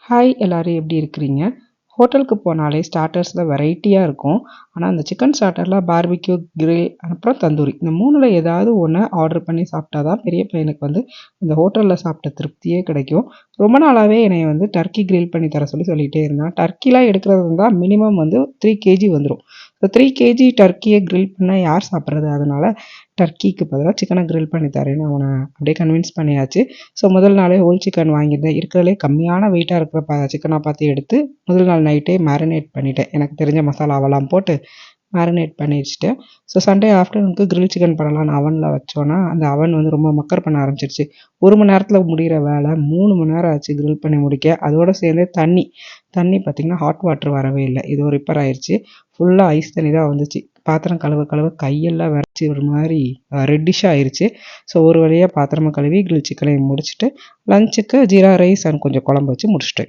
Hi எல்லாரும் எப்படி இருக்கிறீங்க? ஹோட்டலுக்கு போனாலே ஸ்டார்ட்டர்ஸில் வெரைட்டியாக இருக்கும். ஆனால் அந்த சிக்கன் ஸ்டார்ட்டரில் பார்பிக்யூ, கிரில் அப்புறம் தந்தூரி இந்த மூணில் ஏதாவது ஒன்று ஆர்டர் பண்ணி சாப்பிட்டா தான் பெரிய பையனுக்கு இந்த ஹோட்டலில் சாப்பிட்ட திருப்தியே கிடைக்கும். ரொம்ப நாளாகவே என்னை டர்க்கி கிரில் பண்ணி தர சொல்லிகிட்டே இருந்தான். டர்க்கிலாம் எடுக்கிறது இருந்தால் மினிமம் 3 கேஜி வந்துடும். ஸோ 3 கேஜி டர்க்கியை கிரில் பண்ணால் யார் சாப்பிட்றது? அதனால் டர்க்கிக்கு பதிலாக சிக்கனை கிரில் பண்ணி தரேன்னு அவனை அப்படியே கன்வின்ஸ் பண்ணியாச்சு. ஸோ முதல் நாளே ஹோல் சிக்கன் வாங்கியிருந்தேன். இருக்கிறதுலே கம்மியான வெயிட்டாக இருக்கிற சிக்கனாக பார்த்து எடுத்து முதல் நாள் நைட்டே மேரினேட் பண்ணிட்டேன். எனக்கு தெரிஞ்ச மசாலாவெல்லாம் போட்டு மேரினேட் பண்ணி வச்சுட்டேன். ஸோ சண்டே ஆஃப்டர்நூனுக்கு கிரில் சிக்கன் பண்ணலான்னு அவனில் வச்சோன்னா அந்த அவன் ரொம்ப மக்கர் பண்ண ஆரம்பிச்சிருச்சு. 1 மணி நேரத்தில் முடிகிற வேலை 3 மணி நேரம் ஆச்சு கிரில் பண்ணி முடிக்க. அதோடு சேர்ந்து தண்ணி பார்த்திங்கன்னா ஹாட் வாட்டர் வரவே இல்லை. இது ஒரு ரிப்பேர் ஆயிடுச்சு. ஃபுல்லாக ஐஸ் தண்ணி தான் வந்துச்சு. பாத்திரம் கழுவ கையெல்லாம் விரைச்சி ஒரு மாதிரி ரெட்டிஷாக ஆயிடுச்சு. ஸோ ஒரு வழியாக பாத்திரமா கழுவி கிரில் சிக்கனை முடிச்சுட்டு லஞ்சுக்கு ஜீரா ரைஸ் அண்ட் கொஞ்சம் குழம்பு வச்சு முடிச்சிட்டேன்.